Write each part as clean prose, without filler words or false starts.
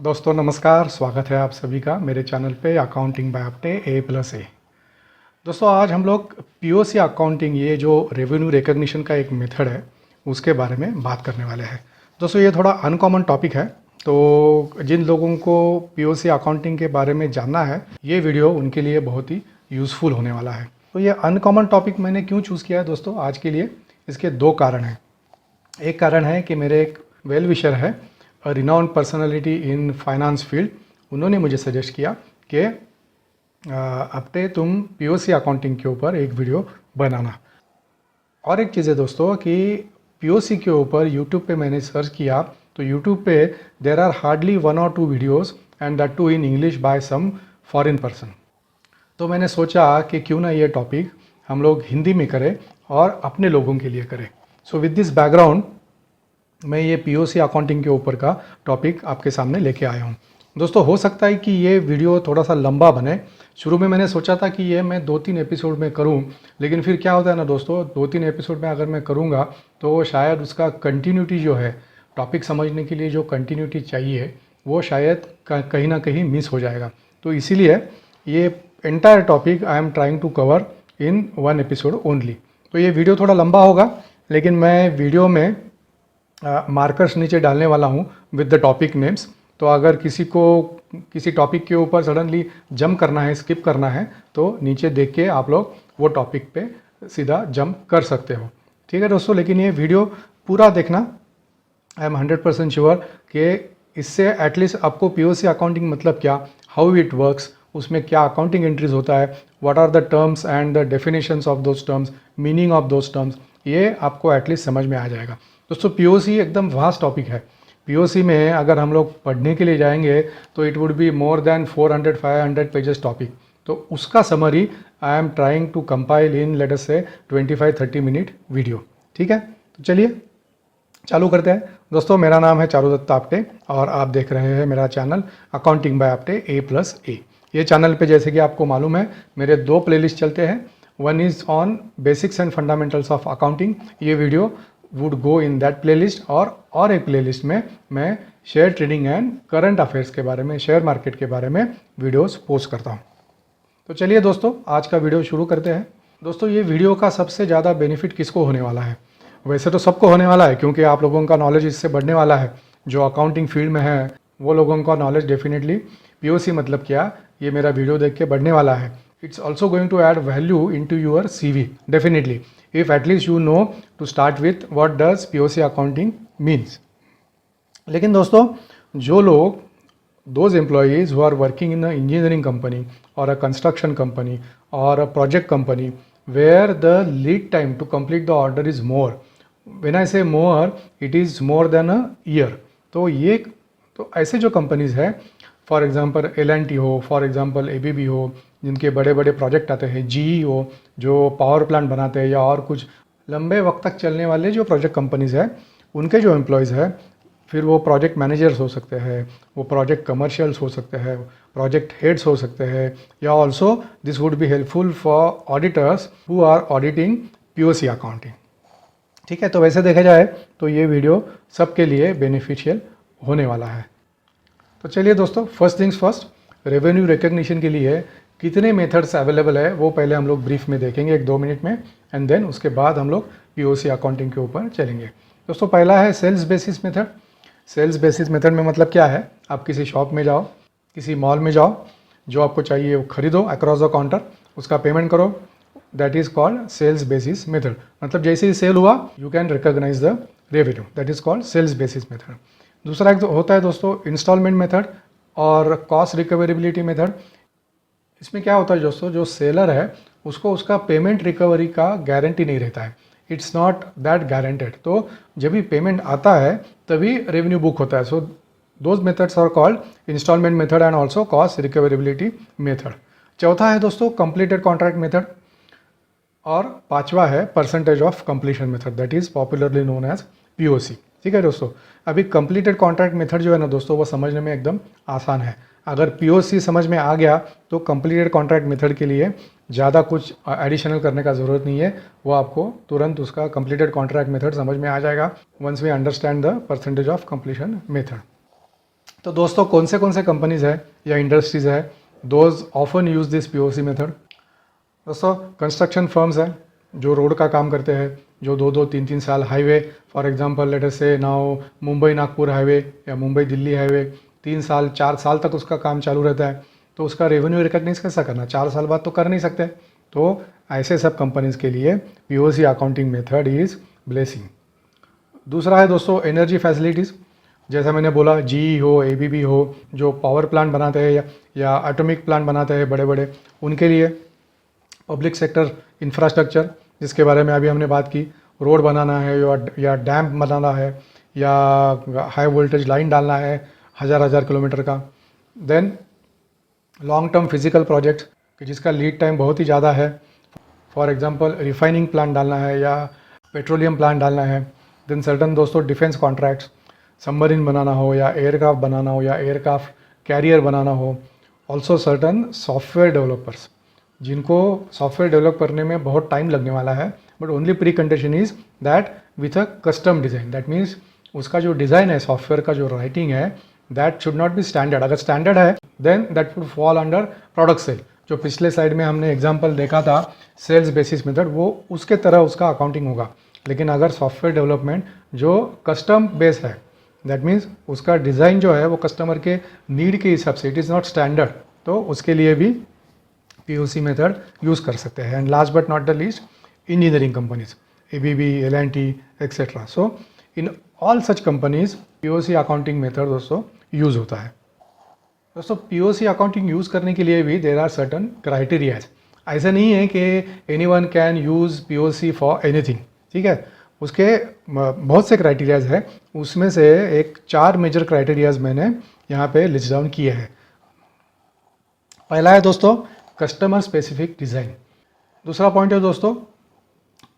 दोस्तों नमस्कार, स्वागत है आप सभी का मेरे चैनल पे अकाउंटिंग बाय अपटे A+A। दोस्तों आज हम लोग पीओसी अकाउंटिंग, ये जो रेवेन्यू रिकग्निशन का एक मेथड है उसके बारे में बात करने वाले हैं। दोस्तों ये थोड़ा अनकॉमन टॉपिक है, तो जिन लोगों को पीओसी अकाउंटिंग के बारे में जानना है ये वीडियो उनके लिए बहुत ही यूज़फुल होने वाला है। तो ये अनकॉमन टॉपिक मैंने क्यों चूज़ किया है दोस्तों आज के लिए, इसके दो कारण हैं। एक कारण है कि मेरे एक वेल विशर है, renowned personality in finance field, उन्होंने मुझे सजेस्ट किया कि अपने तुम पीओसी अकाउंटिंग के ऊपर एक वीडियो बनाना। और एक चीज़ है दोस्तों कि पीओसी के ऊपर यूट्यूब पे मैंने सर्च किया तो यूट्यूब पे there are hardly 1 or 2 videos and that too in English by some foreign person. तो मैंने सोचा कि क्यों ना ये टॉपिक हम लोग हिंदी में करें और अपने लोगों के लिए करें। सो विद दिस बैकग्राउंड मैं ये पीओसी अकाउंटिंग के ऊपर का टॉपिक आपके सामने लेके आया हूँ। दोस्तों हो सकता है कि ये वीडियो थोड़ा सा लंबा बने। शुरू में मैंने सोचा था कि ये मैं 2-3 एपिसोड में करूँ, लेकिन फिर क्या होता है ना दोस्तों, 2-3 एपिसोड में अगर मैं करूँगा तो शायद उसका कंटिन्यूटी जो है, टॉपिक समझने के लिए जो कंटिन्यूटी चाहिए वो शायद कहीं ना कहीं मिस हो जाएगा। तो इसीलिए ये entire topic I am trying to cover in 1 episode only. तो ये वीडियो थोड़ा लंबा होगा, लेकिन मैं वीडियो में मार्कर्स नीचे डालने वाला हूँ विद द टॉपिक नेम्स। तो अगर किसी को किसी टॉपिक के ऊपर सडनली जंप करना है, स्किप करना है, तो नीचे देख के आप लोग वो टॉपिक पे सीधा जंप कर सकते हो। ठीक है दोस्तों, लेकिन ये वीडियो पूरा देखना। आई एम 100% श्योर कि इससे एटलीस्ट आपको पीओसी अकाउंटिंग मतलब क्या, हाउ इट वर्क्स, उसमें क्या अकाउंटिंग एंट्रीज होता है, what are the terms and the definitions of those terms, meaning of those terms, ये आपको एटलीस्ट समझ में आ जाएगा। दोस्तों पीओसी एकदम वास्ट टॉपिक है। पीओसी में अगर हम लोग पढ़ने के लिए जाएंगे तो it would be more than 400-500 pages topic. तो उसका summary I am trying to compile in let us से 25-30 मिनट वीडियो। ठीक है, तो चलिए चालू करते हैं। दोस्तों मेरा नाम है चारुदत्त आपटे और आप देख रहे हैं मेरा channel accounting bye Apte A+A। ये चैनल पे जैसे कि आपको मालूम है मेरे 2 प्लेलिस्ट चलते हैं। One is on basics and fundamentals of accounting, ये video would go in that playlist. और एक प्लेलिस्ट में मैं share trading and current affairs के बारे में, शेयर मार्केट के बारे में वीडियोस पोस्ट करता हूँ। तो चलिए दोस्तों आज का वीडियो शुरू करते हैं। दोस्तों ये वीडियो का सबसे ज़्यादा बेनिफिट किसको होने वाला है? वैसे तो सबको होने वाला है, क्योंकि आप लोगों का नॉलेज इससे बढ़ने वाला है। जो अकाउंटिंग फील्ड में है वो लोगों का नॉलेज डेफिनेटली पीओसी मतलब क्या, ये मेरा वीडियो देख के बढ़ने वाला है। It's also going to add value into your CV definitely, if at least you know to start with what does POC accounting means। लेकिन दोस्तों जो लोग, those employees who are working in an engineering company or a construction company or a project company where the lead time to complete the order is more, when I say more it is more than a year, तो ऐसे जो companies है, for example L&T हो, for example ABB हो, जिनके बड़े बड़े project आते हैं, GE हो जो पावर प्लांट बनाते हैं, या और कुछ लंबे वक्त तक चलने वाले जो प्रोजेक्ट कंपनीज है, उनके जो एम्प्लॉयज़ है, फिर वो प्रोजेक्ट मैनेजर्स हो सकते हैं, वो प्रोजेक्ट कमर्शियल्स हो सकते हैं, प्रोजेक्ट हेड्स हो सकते हैं, या also this would be helpful for auditors who are auditing POC accounting. ठीक है, तो वैसे देखा जाए तो ये वीडियो सबके लिए बेनिफिशियल होने वाला है। तो चलिए दोस्तों, first things first, revenue recognition के लिए कितने मेथड्स अवेलेबल है वो पहले हम लोग ब्रीफ में देखेंगे 1-2 मिनट में, एंड देन उसके बाद हम लोग पीओसी अकाउंटिंग के ऊपर चलेंगे। दोस्तों पहला है sales basis method. Sales basis method में मतलब क्या है, आप किसी शॉप में जाओ, किसी मॉल में जाओ, जो आपको चाहिए वो खरीदो अक्रॉस द काउंटर, उसका पेमेंट करो, that is called sales basis method. मतलब जैसे ही सेल हुआ you can recognise the revenue, that is called sales basis method. दूसरा एक होता है दोस्तों इंस्टॉलमेंट मेथड और कॉस्ट रिकवरेबिलिटी मेथड। इसमें क्या होता है दोस्तों, जो सेलर है उसको उसका पेमेंट रिकवरी का गारंटी नहीं रहता है, इट्स नॉट दैट गारंटेड। तो जब भी पेमेंट आता है तभी रेवेन्यू बुक होता है। So those methods are called instalment method and also cost recoverability method. चौथा है दोस्तों कंप्लीटेड कॉन्ट्रैक्ट मेथड, और पांचवा है percentage of completion method, that is popularly known as POC. ठीक है दोस्तों, अभी कंप्लीटेड कॉन्ट्रैक्ट मेथड जो है ना दोस्तों, वो समझने में एकदम आसान है। अगर पीओसी समझ में आ गया तो कंप्लीटेड कॉन्ट्रैक्ट मेथड के लिए ज़्यादा कुछ एडिशनल करने का ज़रूरत नहीं है, वो आपको तुरंत उसका कंप्लीटेड कॉन्ट्रैक्ट मेथड समझ में आ जाएगा once we understand the percentage of completion method. तो दोस्तों कौन से कंपनीज है या इंडस्ट्रीज है those often use this POC method. दोस्तों कंस्ट्रक्शन फर्म्स हैं जो रोड का काम करते हैं, जो 2-2, 3-3 साल highway, for example let us से नाउ मुंबई नागपुर हाईवे या मुंबई दिल्ली हाईवे 3 साल 4 साल तक उसका काम चालू रहता है, तो उसका रेवेन्यू रिकॉग्नाइज कैसा करना, 4 साल बाद तो कर नहीं सकते। तो ऐसे सब कंपनीज के लिए POC accounting method is blessing. दूसरा है दोस्तों एनर्जी फैसिलिटीज़। जैसा मैंने बोला जी हो, एबीबी हो, जो पावर प्लांट बनाते हैं या एटॉमिक प्लांट बनाते हैं बड़े बड़े, उनके लिए पब्लिक सेक्टर इंफ्रास्ट्रक्चर जिसके बारे में अभी हमने बात की, रोड बनाना है या डैम बनाना है या हाई वोल्टेज लाइन डालना है हज़ार किलोमीटर का। Then long term physical project कि जिसका लीड टाइम बहुत ही ज़्यादा है, फॉर एग्जांपल रिफाइनिंग प्लांट डालना है या पेट्रोलियम प्लांट डालना है। देन सर्टन दोस्तों डिफेंस कॉन्ट्रैक्ट्स, सबमरीन बनाना हो या एयरक्राफ्ट बनाना हो या एयरक्राफ्ट कैरियर बनाना हो। ऑल्सो सर्टन सॉफ्टवेयर डेवलपर्स जिनको सॉफ्टवेयर डेवलप करने में बहुत टाइम लगने वाला है, but only pre condition is that with a custom design. That means उसका जो डिज़ाइन है, सॉफ्टवेयर का जो राइटिंग है, that should not be standard. अगर स्टैंडर्ड है then that would fall under product sale. जो पिछले साइड में हमने एग्जाम्पल देखा था सेल्स बेसिस मेथड, वो उसके तरह उसका अकाउंटिंग होगा। लेकिन अगर सॉफ्टवेयर डेवलपमेंट जो कस्टम बेस है, दैट मीन्स उसका डिज़ाइन जो है वो कस्टमर के नीड के हिसाब से, इट इज़ नॉट स्टैंडर्ड, तो उसके लिए भी पीओसी मेथड यूज़ कर सकते हैं। And last but not the least engineering companies, ABB, L&T etcetera. So in all such companies POC accounting method दोस्तों यूज़ होता है। दोस्तों पीओसी अकाउंटिंग यूज़ करने के लिए भी देर आर सर्टन क्राइटेरियाज। ऐसा नहीं है कि anyone can use POC for anything, ठीक है। उसके बहुत से क्राइटेरियाज है, उसमें से एक 4 मेजर क्राइटेरियाज मैंने यहाँ पे लिस्ट डाउन किए हैं। पहला है दोस्तों कस्टमर स्पेसिफिक डिज़ाइन। दूसरा पॉइंट है दोस्तों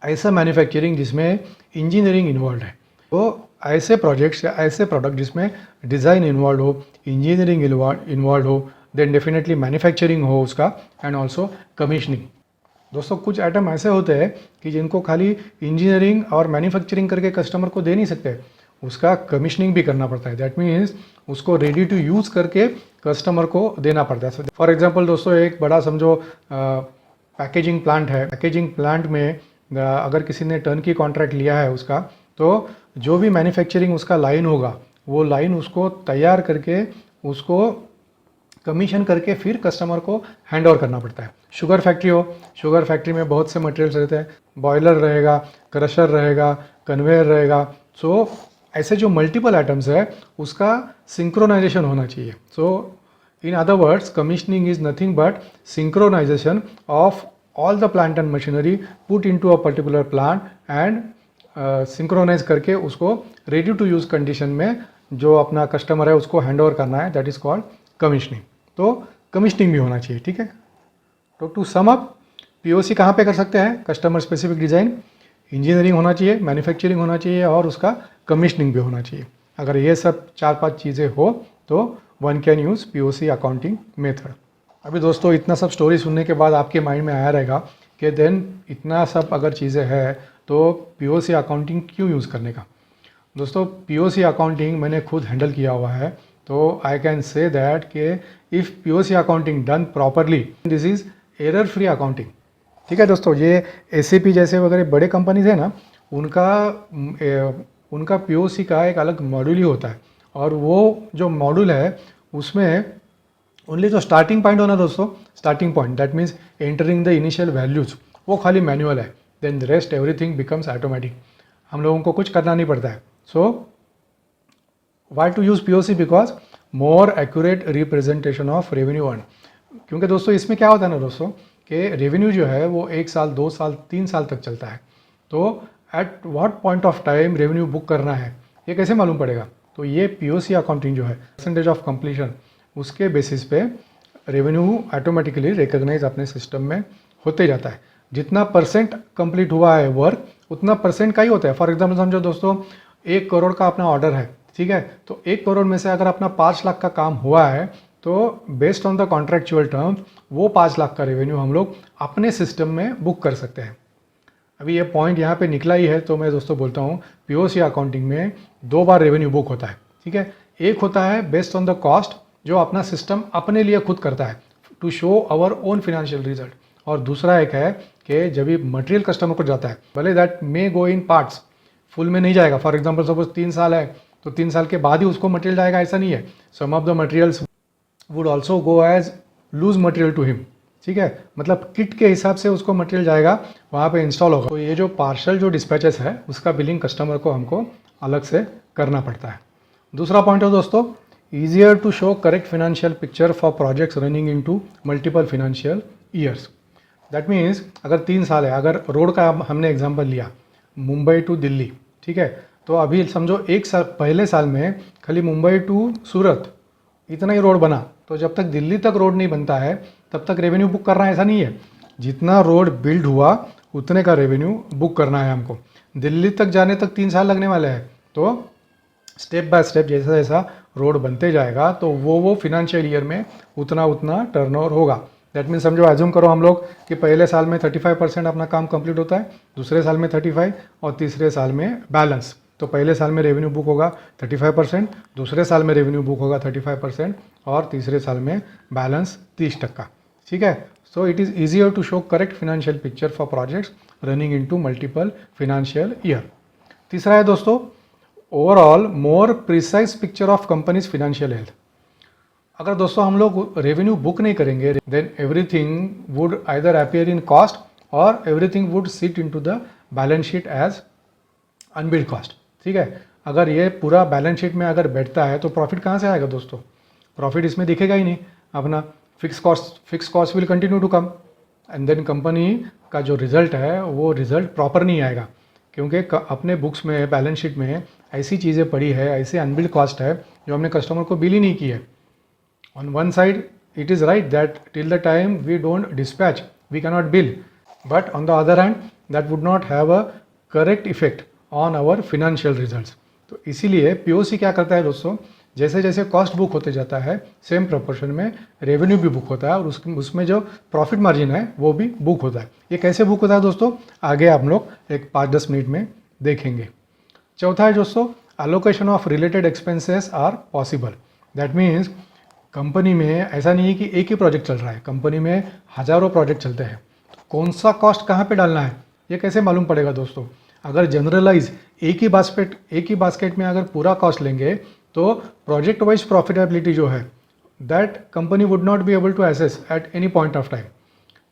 ऐसा मैन्युफैक्चरिंग जिसमें इंजीनियरिंग इन्वॉल्व है। तो ऐसे प्रोजेक्ट्स या ऐसे प्रोडक्ट जिसमें डिज़ाइन इन्वॉल्व हो, इंजीनियरिंग इन्वॉल्व हो, देन डेफिनेटली मैन्युफैक्चरिंग हो उसका, एंड ऑल्सो कमीशनिंग। दोस्तों कुछ आइटम ऐसे होते हैं कि जिनको खाली इंजीनियरिंग और मैन्युफैक्चरिंग करके कस्टमर को दे नहीं सकते, उसका कमीशनिंग भी करना पड़ता है। दैट मीन्स उसको रेडी टू यूज़ करके कस्टमर को देना पड़ता है। फॉर एग्जांपल दोस्तों एक बड़ा समझो पैकेजिंग प्लांट है। पैकेजिंग प्लांट में अगर किसी ने टर्न की कॉन्ट्रैक्ट लिया है उसका, तो जो भी मैन्युफैक्चरिंग उसका लाइन होगा, वो लाइन उसको तैयार करके उसको कमीशन करके फिर कस्टमर को हैंड ओवर करना पड़ता है। शुगर फैक्ट्री हो, शुगर फैक्ट्री में बहुत से मटेरियल्स रहते हैं, बॉयलर रहेगा, क्रशर रहेगा, कन्वेयर रहेगा। सो ऐसे जो मल्टीपल आइटम्स है उसका सिंक्रोनाइजेशन होना चाहिए। So in other words commissioning is nothing but synchronisation of all the plant and machinery put into a particular plant and synchronise करके उसको रेडी टू यूज़ कंडीशन में जो अपना कस्टमर है उसको हैंड ओवर करना है, दैट इज़ कॉल्ड कमीशनिंग। तो कमीशनिंग भी होना चाहिए, ठीक है। तो टू सम अप, पीओसी कहाँ पे कर सकते हैं? कस्टमर स्पेसिफिक डिज़ाइन, इंजीनियरिंग होना चाहिए, मैन्युफैक्चरिंग होना चाहिए और उसका कमीशनिंग भी होना चाहिए। अगर ये सब 4-5 चीज़ें हो तो one can use POC accounting method. अभी दोस्तों इतना सब स्टोरी सुनने के बाद आपके माइंड में आया रहेगा कि देन इतना सब अगर चीज़ें हैं तो पीओसी अकाउंटिंग क्यों यूज़ करने का। दोस्तों पीओसी अकाउंटिंग मैंने खुद हैंडल किया हुआ है, तो आई कैन से दैट कि if POC accounting done properly this is error free accounting, ठीक है दोस्तों। ये एसएपी जैसे वगैरह बड़े कंपनीज है ना, उनका पीओसी का एक अलग मॉड्यूल ही होता है, और वो जो मॉड्यूल है उसमें ओनली जो स्टार्टिंग पॉइंट होना दोस्तों, starting point that means entering the initial values, वो खाली मैनुअल है। Then the rest everything becomes automatic, हम लोगों को कुछ करना नहीं पड़ता है। So why to use POC? Because more accurate representation of revenue earn. क्योंकि दोस्तों इसमें क्या होता है ना दोस्तों कि रेवेन्यू जो है वो 1 साल, 2 साल, 3 साल तक चलता है। तो at what point of time revenue book करना है ये कैसे मालूम पड़ेगा? तो ये पीओसी अकाउंटिंग जो है परसेंटेज ऑफ कंप्लीशन, उसके बेसिस पे रेवेन्यू ऑटोमेटिकली रिकॉग्नाइज अपने सिस्टम में होते जाता है। जितना परसेंट कंप्लीट हुआ है वर्क, उतना परसेंट का ही होता है। फॉर एग्जाम्पल समझो दोस्तों 1 करोड़ का अपना ऑर्डर है, ठीक है, तो 1 करोड़ में से अगर अपना 5 लाख का काम हुआ है तो based on the contractual terms वो 5 लाख का रेवेन्यू हम लोग अपने सिस्टम में बुक कर सकते हैं। अभी ये पॉइंट यहाँ पे निकला ही है, तो मैं दोस्तों बोलता हूँ पीओसी अकाउंटिंग में 2 बार रेवेन्यू बुक होता है, ठीक है। एक होता है बेस्ड ऑन द कॉस्ट, जो अपना सिस्टम अपने लिए खुद करता है to show our own financial result, और दूसरा एक है कि जब भी मटेरियल कस्टमर को जाता है, भले that may go in parts, full में नहीं जाएगा। फॉर एग्जांपल सपोज 3 साल है तो 3 साल के बाद ही उसको मटेरियल जाएगा, ऐसा नहीं है। Some of the materials would also go as loose material to him, ठीक है, मतलब किट के हिसाब से उसको मटेरियल जाएगा, वहाँ पे इंस्टॉल होगा। तो ये जो पार्शल जो डिस्पैचेस है उसका बिलिंग कस्टमर को हमको अलग से करना पड़ता है। दूसरा पॉइंट है दोस्तों, easier to show correct financial picture for projects running into multiple financial years. That means अगर 3 साल है, अगर रोड का हमने एग्जांपल लिया मुंबई टू दिल्ली, ठीक है, तो अभी समझो 1 साल पहले साल में खाली मुंबई टू सूरत इतना ही रोड बना, तो जब तक दिल्ली तक रोड नहीं बनता है तब तक रेवेन्यू बुक करना है ऐसा नहीं है। जितना रोड बिल्ड हुआ उतने का रेवेन्यू बुक करना है हमको। दिल्ली तक जाने तक 3 साल लगने वाले हैं, तो स्टेप बाय स्टेप जैसा जैसा रोड बनते जाएगा तो वो फिनेंशियल ईयर में उतना उतना टर्नओवर होगा। दैट मीन समझो एज्यूम करो हम लोग कि पहले साल में 35% अपना काम कंप्लीट होता है, दूसरे साल में 35 और तीसरे साल में बैलेंस। तो पहले साल में रेवेन्यू बुक होगा 35%, दूसरे साल में रेवेन्यू बुक होगा 35% और तीसरे साल में बैलेंस 30%, ठीक है। So it is easier to show correct financial picture for projects running into multiple financial year. तीसरा है दोस्तों, overall more precise picture of company's financial health. अगर दोस्तों हम लोग रेवेन्यू बुक नहीं करेंगे then everything would either appear in cost और everything would sit into the balance sheet as unbilled cost, ठीक है। अगर ये पूरा बैलेंस शीट में अगर बैठता है तो प्रॉफिट कहाँ से आएगा दोस्तों? प्रॉफिट इसमें दिखेगा ही नहीं। अपना fix cost will continue to come and then company का जो रिजल्ट है वो रिजल्ट प्रॉपर नहीं आएगा, क्योंकि अपने बुक्स में बैलेंस शीट में ऐसी चीज़ें पड़ी है, ऐसे अनबिल्ड कॉस्ट है जो हमने कस्टमर को बिल ही नहीं की है। On one side it is right that till the time we don't dispatch we cannot bill, but on the other hand that would not have a correct effect on our financial results. तो इसीलिए POC क्या करता है दोस्तों, जैसे जैसे cost book होते जाता है सेम प्रोपोर्शन में रेवेन्यू भी बुक होता है और उसमें जो प्रॉफिट मार्जिन है वो भी बुक होता है। ये कैसे बुक होता है दोस्तों, आगे आप लोग एक 5-10 मिनट में देखेंगे। चौथा है दोस्तों, allocation of related expenses are possible. That means company में ऐसा नहीं है कि एक ही प्रोजेक्ट चल रहा है, कंपनी में हज़ारों प्रोजेक्ट चलते हैं। तो कौन सा कॉस्ट कहाँ पे डालना है ये कैसे मालूम पड़ेगा दोस्तों? अगर जनरलाइज एक ही बास्केट में अगर पूरा कॉस्ट लेंगे तो प्रोजेक्ट वाइज प्रॉफिटेबिलिटी जो है that company would not be able to assess at any point of time,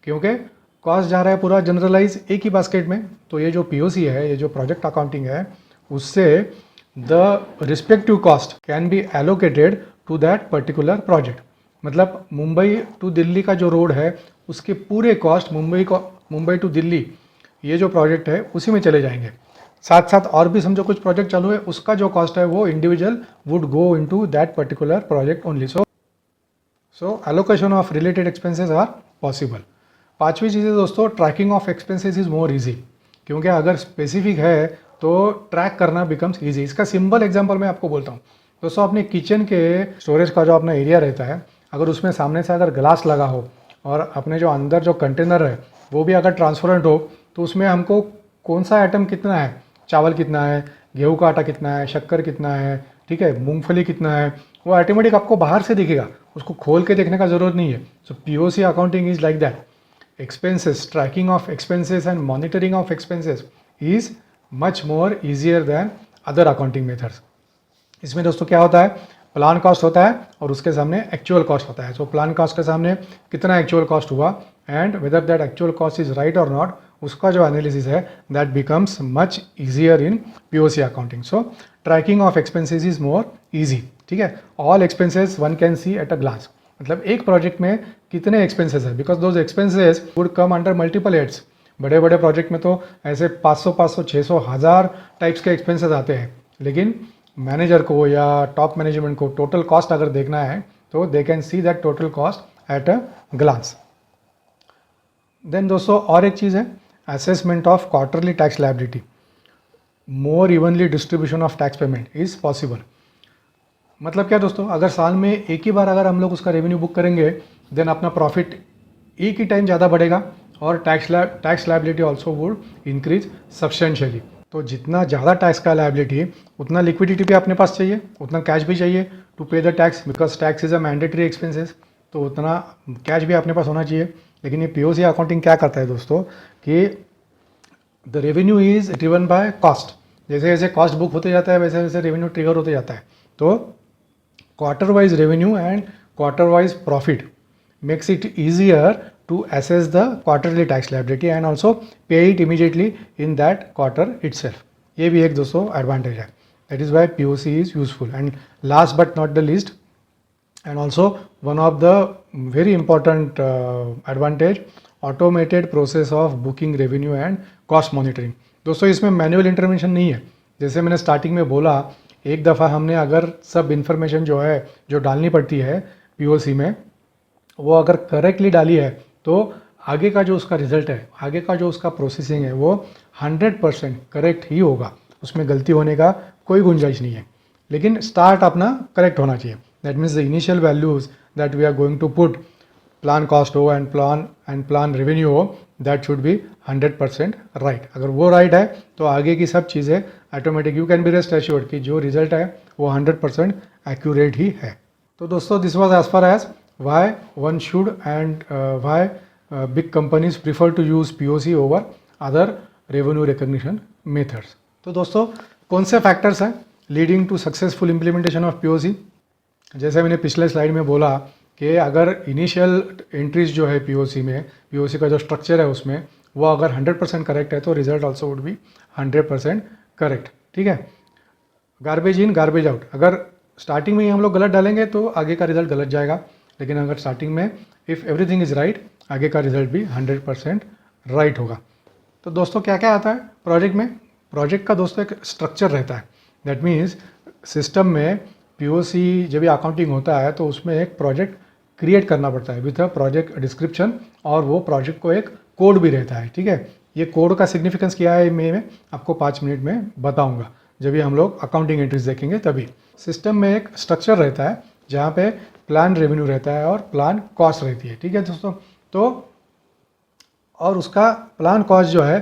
क्योंकि कॉस्ट जा रहा है पूरा जनरलाइज एक ही बास्केट में। तो ये जो पीओसी है, ये जो प्रोजेक्ट अकाउंटिंग है, उससे the respective cost can be allocated to that particular project. मतलब मुंबई टू दिल्ली का जो रोड है उसके पूरे कॉस्ट मुंबई टू दिल्ली ये जो प्रोजेक्ट है उसी में चले जाएंगे। साथ साथ और भी समझो कुछ प्रोजेक्ट चालू है, उसका जो कॉस्ट है वो individual would go into that particular project only. So allocation of related expenses are possible. पांचवी चीज़ है दोस्तों, tracking of expenses is more easy, क्योंकि अगर स्पेसिफिक है तो ट्रैक करना बिकम्स ईजी। इसका सिंपल एग्जांपल मैं आपको बोलता हूँ दोस्तों, अपने किचन के स्टोरेज का जो अपना एरिया रहता है, अगर उसमें सामने से अगर ग्लास लगा हो और अपने जो अंदर जो कंटेनर है वो भी अगर ट्रांसपेरेंट हो, तो उसमें हमको कौन सा आइटम कितना है, चावल कितना है, गेहूं का आटा कितना है, शक्कर कितना है, ठीक है, मूंगफली कितना है, वो ऑटोमेटिक आपको बाहर से दिखेगा, उसको खोल के देखने का ज़रूरत नहीं है। So POC accounting is like that. Expenses, tracking of expenses and monitoring of expenses is much more easier than other accounting methods. इसमें दोस्तों क्या होता है, प्लान कॉस्ट होता है और उसके सामने एक्चुअल कॉस्ट होता है। सो प्लान कॉस्ट के सामने कितना एक्चुअल कॉस्ट हुआ and whether that actual cost is right और नॉट, उसका जो एनालिसिस है that becomes much easier in POC accounting. So tracking of expenses is more easy, ठीक है। All expenses one can see at a glance, मतलब एक project में कितने एक्सपेंसेस है, because those expenses would come under multiple heads. बड़े बड़े project में तो ऐसे 500, 600, 1000 टाइप्स के एक्सपेंसेस आते हैं, लेकिन मैनेजर को या टॉप मैनेजमेंट को टोटल कॉस्ट अगर देखना है तो they can see that total cost at a glance. Then दोस्तों और एक चीज़ है, assessment of quarterly tax liability. More evenly distribution of tax payment is possible. मतलब क्या दोस्तों, अगर साल में एक ही बार अगर हम लोग उसका रेवेन्यू बुक करेंगे देन अपना प्रॉफिट एक ही टाइम ज़्यादा बढ़ेगा और tax liability also would increase substantially. तो जितना ज़्यादा टैक्स का लायबिलिटी उतना लिक्विडिटी भी अपने पास चाहिए, उतना कैश भी चाहिए टू पे the tax, because tax is a mandatory expenses, तो उतना कैश भी अपने पास होना चाहिए। लेकिन ये पीओसी अकाउंटिंग क्या करता है दोस्तों कि the revenue is driven by cost, जैसे जैसे कॉस्ट बुक होते जाता है वैसे वैसे रेवेन्यू ट्रिगर होते जाता है। तो quarter wise revenue and quarter wise profit makes it easier to assess the quarterly tax liability and also pay it immediately in that quarter itself. ये भी एक दोस्तों एडवांटेज है, that is why POC is useful. And last but not the least, and also one of the very important advantage, automated process of booking revenue and cost monitoring. दोस्तों इसमें manual intervention नहीं है, जैसे मैंने starting में बोला, एक दफ़ा हमने अगर सब इन्फॉर्मेशन जो है जो डालनी पड़ती है POC में वो अगर करेक्टली डाली है तो आगे का जो उसका रिजल्ट है, आगे का जो उसका प्रोसेसिंग है वो 100% करेक्ट ही होगा, उसमें गलती होने का कोई गुंजाइश नहीं है। लेकिन स्टार्ट अपना करेक्ट होना चाहिए, that means the initial values that we are going to put, plan cost हो एंड प्लान रेवेन्यू हो, दैट शुड बी 100% राइट। अगर वो राइट है तो आगे की सब चीज़ें automatic, you can be rest assured कि जो रिजल्ट है वो 100% एक्यूरेट ही है। तो दोस्तों this was as far as why one should and why big companies prefer to use POC over other revenue recognition methods. तो दोस्तों कौन से फैक्टर्स हैं leading to successful implementation of POC? जैसे मैंने पिछले स्लाइड में बोला कि अगर इनिशियल एंट्रीज जो है POC में, POC का जो स्ट्रक्चर है उसमें वो अगर 100% करेक्ट है तो result also would be 100% correct. ठीक है, गार्बेज इन गार्बेज आउट, अगर स्टार्टिंग में ही हम लोग गलत डालेंगे तो आगे का रिजल्ट गलत जाएगा, लेकिन अगर स्टार्टिंग में इफ़ एवरीथिंग इज़ राइट आगे का रिजल्ट भी 100% राइट होगा। तो दोस्तों क्या क्या आता है प्रोजेक्ट में? प्रोजेक्ट का दोस्तों एक स्ट्रक्चर रहता है, दैट मीन्स सिस्टम में POC जब भी अकाउंटिंग होता है तो उसमें एक प्रोजेक्ट क्रिएट करना पड़ता है विथ अ प्रोजेक्ट डिस्क्रिप्शन, और वो प्रोजेक्ट को एक कोड भी रहता है। ठीक है, ये कोड का सिग्निफिकेंस क्या है मैं आपको 5 मिनट में बताऊँगा, जब भी हम लोग अकाउंटिंग एंट्रीज देखेंगे तभी। सिस्टम में एक स्ट्रक्चर रहता है जहाँ पे प्लान रेवेन्यू रहता है और प्लान कॉस्ट रहती है। ठीक है दोस्तों, तो और उसका प्लान कॉस्ट जो है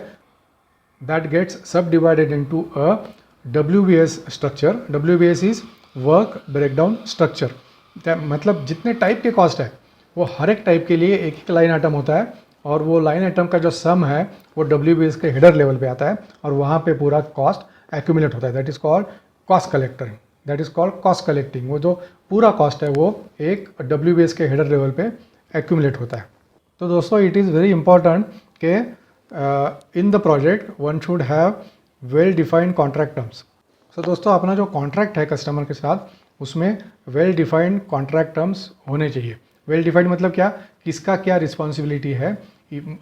दैट गेट्स सब divided into a WBS structure. WBS is work breakdown structure, मतलब जितने टाइप के कॉस्ट है वो हर एक टाइप के लिए एक एक लाइन आइटम होता है, और वो लाइन आइटम का जो सम है वो WBS के हेडर लेवल पे आता है और वहाँ पे पूरा कॉस्ट एक्यूमुलेट होता है, that is called cost collector, that is called cost collecting. वो जो पूरा कॉस्ट है वो एक WBS के हेडर लेवल पे एक्यूमुलेट होता है। तो दोस्तों इट इज़ वेरी इंपॉर्टेंट कि in the project one should have well defined contract terms. तो दोस्तों अपना जो कॉन्ट्रैक्ट है कस्टमर के साथ उसमें वेल डिफाइंड कॉन्ट्रैक्ट टर्म्स होने चाहिए। वेल डिफाइंड मतलब क्या, किसका क्या रिस्पॉन्सिबिलिटी है,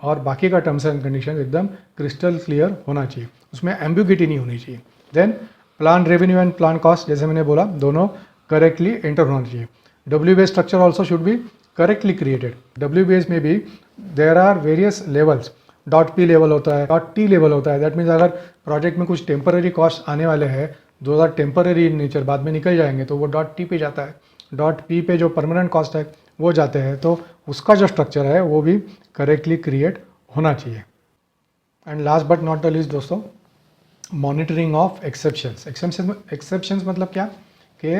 और बाकी का टर्म्स एंड कंडीशन एकदम क्रिस्टल क्लियर होना चाहिए, उसमें एम्बिग्यूटी नहीं होनी चाहिए। Then plan revenue and plan cost, जैसे मैंने बोला, दोनों करेक्टली एंटर होना चाहिए। WBS structure also should be correctly created. WBS में भी there are various levels, .P level होता है, .T लेवल होता है, दैट मीन्स अगर प्रोजेक्ट में कुछ टेम्पररी कॉस्ट आने वाले हैं, दो आर टेम्पररी इन नेचर, बाद में निकल जाएंगे, तो वो .T पे जाता है। .P पे जो परमानेंट कॉस्ट है वो जाते हैं, तो उसका जो स्ट्रक्चर है वो भी करेक्टली क्रिएट होना चाहिए। And last but not the least दोस्तों, मॉनिटरिंग ऑफ एक्सेप्शंस। एक्सेप्शंस मतलब क्या कि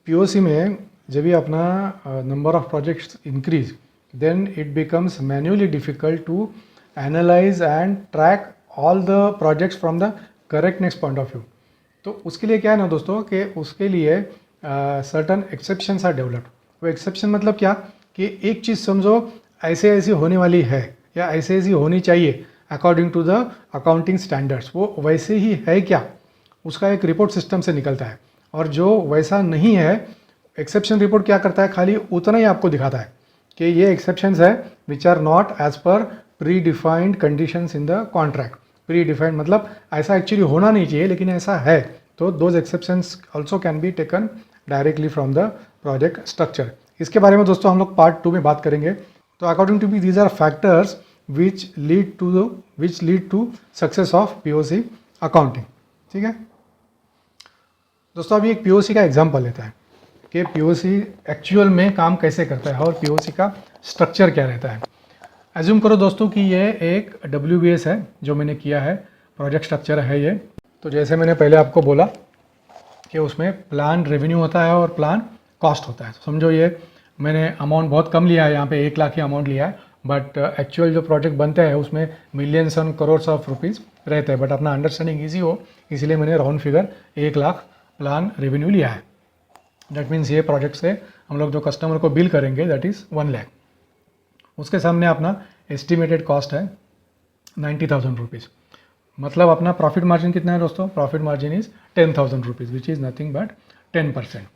POC में जब भी अपना number of projects increase, then it becomes manually difficult to analyse and track all the projects from the correctness point of view. तो उसके लिए क्या है ना दोस्तों कि उसके लिए सर्टन एक्सेप्शंस आर डेवलप्ड। वो एक्सेप्शन मतलब क्या कि एक चीज़ समझो ऐसे ऐसी होने वाली है या ऐसे ऐसी होनी चाहिए according to the accounting standards, वो वैसे ही है क्या, उसका एक रिपोर्ट सिस्टम से निकलता है। और जो वैसा नहीं है, एक्सेप्शन रिपोर्ट क्या करता है, खाली उतना ही आपको दिखाता है कि ये एक्सेप्शंस है which are not as per pre defined conditions in the contract. Pre defined मतलब ऐसा एक्चुअली होना नहीं चाहिए लेकिन ऐसा है, तो those exceptions also can be taken directly from the project structure. इसके बारे में दोस्तों हम लोग पार्ट 2 में बात करेंगे। तो according to me these are factors which lead to success of POC accounting। ठीक है दोस्तों, अभी एक POC का एग्जांपल लेता है कि POC एक्चुअल में काम कैसे करता है और POC का स्ट्रक्चर क्या रहता है। एज्यूम करो दोस्तों कि ये एक WBS है जो मैंने किया है प्रोजेक्ट स्ट्रक्चर है ये। तो जैसे मैंने पहले आपको बोला कि उसमें प्लान रेवेन्यू होता है और प्लान कॉस्ट होता है। तो समझो ये मैंने अमाउंट बहुत कम लिया है, यहाँ पे 1 लाख ही अमाउंट लिया है, बट एक्चुअल जो प्रोजेक्ट बनते हैं उसमें millions and crores of rupees रहते हैं। बट अपना अंडरस्टैंडिंग ईजी हो इसलिए मैंने round figure 1 lakh plan revenue लिया है। दैट मीन्स ये प्रोजेक्ट से हम लोग जो कस्टमर को बिल करेंगे दैट इज़ 1 लाख। उसके सामने अपना एस्टिमेटेड कॉस्ट है 90,000 रुपीज़। मतलब अपना प्रॉफिट मार्जिन कितना है दोस्तों? Profit margin is 10,000 rupees which is nothing but 10%।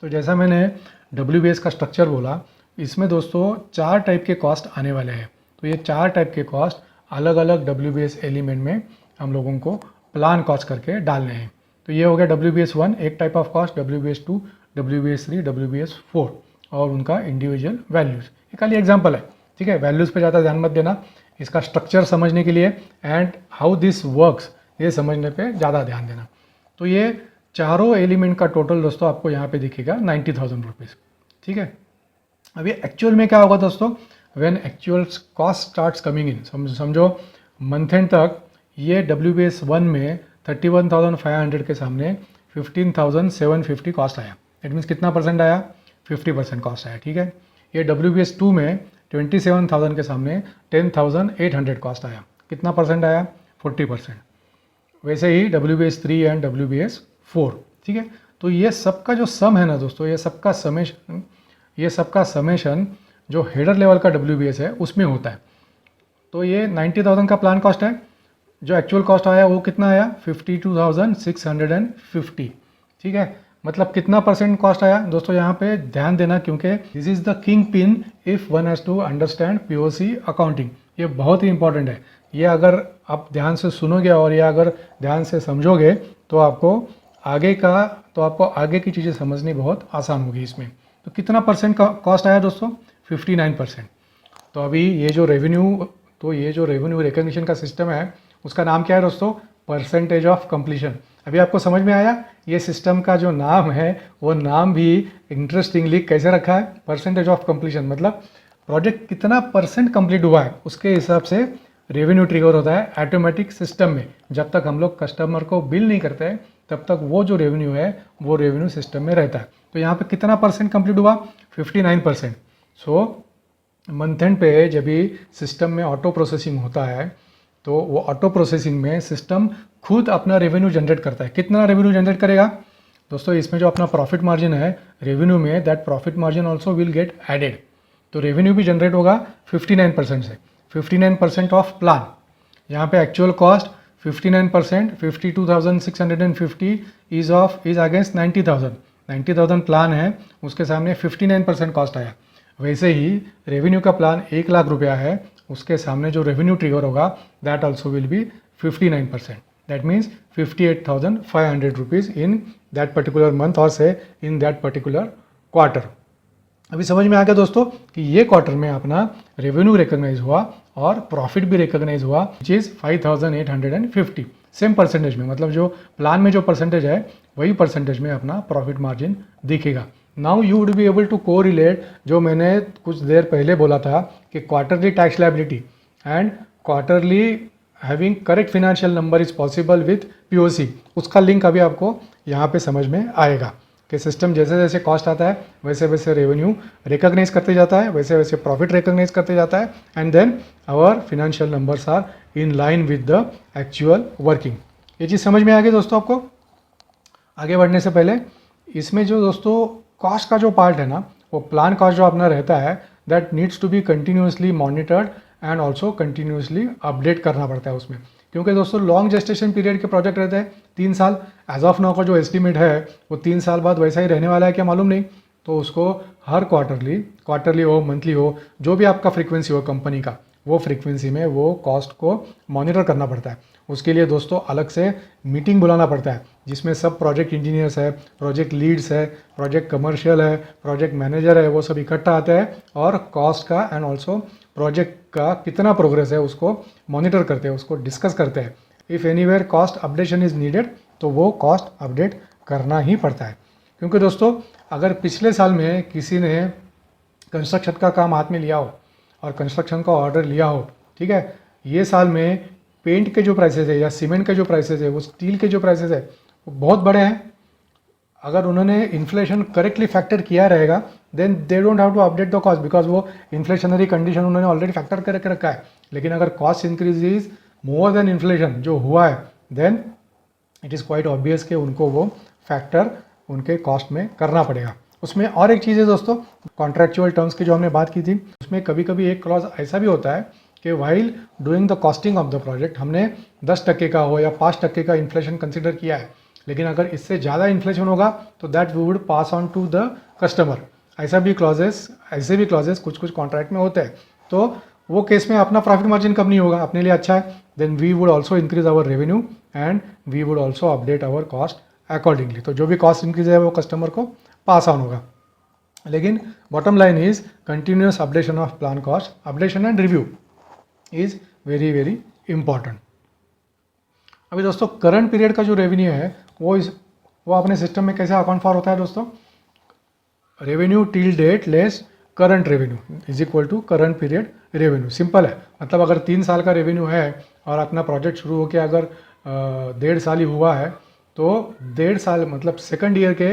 तो जैसा मैंने WBS का स्ट्रक्चर बोला, इसमें दोस्तों 4 टाइप के कॉस्ट आने वाले हैं। तो ये 4 टाइप के कॉस्ट अलग अलग WBS एलिमेंट में हम लोगों को प्लान कॉस्ट करके डालने हैं। तो ये हो गया WBS 1 एक type of cost, WBS 2, WBS 3, WBS 4 और उनका इंडिविजुअल वैल्यूज़। ये खाली एग्जाम्पल है, ठीक है। वैल्यूज़ पे ज़्यादा ध्यान मत देना, इसका स्ट्रक्चर समझने के लिए एंड हाउ दिस वर्क्स ये समझने पे ज़्यादा ध्यान देना। तो ये चारों एलिमेंट का टोटल दोस्तों आपको यहाँ पे दिखेगा 90,000 रुपीज़, ठीक है। अभी एक्चुअल में क्या होगा दोस्तों? When actual cost starts coming in, समझो मंथ एंड तक ये WBS 1 में 31,500 के सामने 15,750 कॉस्ट आया। इट मीन्स कितना परसेंट आया? 50% कॉस्ट आया, ठीक है। ये WBS 2 में 27,000 के सामने 10,800 कॉस्ट आया। कितना परसेंट आया? 40%। वैसे ही WBS 3 एंड WBS 4, ठीक है। तो ये सबका जो सम है ना दोस्तों, ये सबका समेशन जो हेडर लेवल का WBS है उसमें होता है। तो ये 90,000 का प्लान कॉस्ट है, जो एक्चुअल कॉस्ट आया वो कितना आया? 52,650, ठीक है। मतलब कितना परसेंट कॉस्ट आया दोस्तों? यहाँ पे ध्यान देना क्योंकि this is the kingpin if one has to understand POC accounting. ये बहुत ही इंपॉर्टेंट है। ये अगर आप ध्यान से सुनोगे और ये अगर ध्यान से समझोगे तो आपको आगे की चीज़ें समझनी बहुत आसान होगी इसमें। तो कितना परसेंट का कॉस्ट आया दोस्तों? 59%। तो अभी ये जो रेवेन्यू रिकग्निशन का सिस्टम है उसका नाम क्या है दोस्तों? Percentage of completion. अभी आपको समझ में आया ये सिस्टम का जो नाम है वो नाम भी इंटरेस्टिंगली कैसे रखा है? Percentage of completion. मतलब प्रोजेक्ट कितना परसेंट कंप्लीट हुआ है उसके हिसाब से रेवेन्यू ट्रिगर होता है ऑटोमेटिक सिस्टम में। जब तक हम लोग कस्टमर को बिल नहीं करते हैं तब तक वो जो रेवेन्यू है वो रेवेन्यू सिस्टम में रहता है। तो यहाँ पे कितना परसेंट कंप्लीट हुआ? 59%। सो मंथ एंड पे जब भी सिस्टम में ऑटो प्रोसेसिंग होता है तो वो ऑटो प्रोसेसिंग में सिस्टम खुद अपना रेवेन्यू जनरेट करता है। कितना रेवेन्यू जनरेट करेगा दोस्तों? इसमें जो अपना प्रॉफिट मार्जिन है रेवेन्यू में, that profit margin also will get added. तो रेवेन्यू भी जनरेट होगा 59% से, 59% ऑफ प्लान। यहाँ पे actual cost 59%, 52,650 is against 90,000 plan है, उसके सामने 59% कॉस्ट आया। वैसे ही रेवेन्यू का प्लान 1 लाख रुपया है, उसके सामने जो रेवेन्यू ट्रिगर होगा that also will be 59%। That means 58,500 rupees in that particular month और से इन दैट पर्टिकुलर क्वार्टर। अभी समझ में आ गया दोस्तों कि ये क्वार्टर में अपना रेवेन्यू रिकॉग्नाइज हुआ और प्रॉफिट भी रिकॉग्नाइज हुआ विच इज़ 5,850 सेम परसेंटेज में। मतलब जो प्लान में जो परसेंटेज है वही परसेंटेज में अपना प्रॉफिट मार्जिन दिखेगा। Now you would be able to correlate जो मैंने कुछ देर पहले बोला था कि quarterly tax liability and quarterly having correct financial number is possible with POC। उसका लिंक अभी आपको यहाँ पे समझ में आएगा कि सिस्टम जैसे जैसे कॉस्ट आता है वैसे वैसे रेवेन्यू रिकॉग्नाइज करते जाता है, वैसे वैसे प्रॉफिट रिकॉग्नाइज करते जाता है and then our financial numbers are in line with the actual working. ये चीज़ समझ में आ गई दोस्तों आपको? आगे बढ़ने से पहले इसमें जो दोस्तों कॉस्ट का जो पार्ट है ना, वो प्लान कॉस्ट जो अपना रहता है that needs to be continuously monitored and also continuously update करना पड़ता है उसमें। क्योंकि दोस्तों लॉन्ग जेस्टेशन पीरियड के प्रोजेक्ट रहते हैं 3 साल। एज ऑफ नाउ का जो एस्टिमेट है वो 3 साल बाद वैसा ही रहने वाला है क्या मालूम नहीं। तो उसको हर क्वार्टरली हो, मंथली हो, जो भी आपका फ्रीक्वेंसी हो कंपनी का, वो फ्रीक्वेंसी में वो कॉस्ट को मॉनिटर करना पड़ता है। उसके लिए दोस्तों अलग से मीटिंग बुलाना पड़ता है जिसमें सब प्रोजेक्ट इंजीनियर्स है, प्रोजेक्ट लीड्स है, प्रोजेक्ट कमर्शियल है, प्रोजेक्ट मैनेजर है, वो सब इकट्ठा आते हैं और कॉस्ट का एंड ऑल्सो प्रोजेक्ट का कितना प्रोग्रेस है उसको मॉनिटर करते हैं, उसको डिस्कस करते हैं। If anywhere cost updation is needed तो वो कॉस्ट अपडेट करना ही पड़ता है। क्योंकि दोस्तों अगर पिछले साल में किसी ने कंस्ट्रक्शन का काम हाथ में लिया हो और कंस्ट्रक्शन का ऑर्डर लिया हो, ठीक है, ये साल में पेंट के जो प्राइसेस है या सीमेंट के जो प्राइसेस है, वो स्टील के जो प्राइसेस है वो बहुत बड़े हैं। अगर उन्होंने इन्फ्लेशन करेक्टली फैक्टर किया रहेगा then they don't have to update the cost, because वो इन्फ्लेशनरी कंडीशन उन्होंने ऑलरेडी फैक्टर करके रखा है। लेकिन अगर cost increase is more than inflation जो हुआ है, then it is quite obvious कि उनको वो फैक्टर उनके कॉस्ट में करना पड़ेगा। उसमें और एक चीज़ है दोस्तों, कॉन्ट्रैक्चुअल टर्म्स की जो हमने बात की थी, उसमें कभी कभी एक क्लॉज ऐसा भी होता है कि while doing the costing of the project हमने 10% का हो या 5% का इन्फ्लेशन कंसिडर किया है, लेकिन अगर इससे ज़्यादा इन्फ्लेशन होगा तो that we would pass on to the customer. ऐसे भी क्लॉजेस कुछ कुछ कॉन्ट्रैक्ट में होते हैं। तो वो केस में अपना प्रॉफिट मार्जिन कम नहीं होगा, अपने लिए अच्छा है। Then we would also increase our revenue and we would also update our cost accordingly. तो जो भी कॉस्ट इंक्रीज है वो कस्टमर को पास ऑन होगा। लेकिन bottom line is continuous updation of plan cost, updation and review is very very important. अभी दोस्तों करंट पीरियड का जो रेवेन्यू है वो अपने सिस्टम में कैसे अकाउंट फॉर होता है दोस्तों, revenue till date less current revenue is equal to current period revenue. Simple है, मतलब अगर 3 साल का रेवेन्यू है और अपना प्रोजेक्ट शुरू होकर अगर 1.5 साल ही हुआ है, तो 1.5 साल मतलब सेकंड ईयर के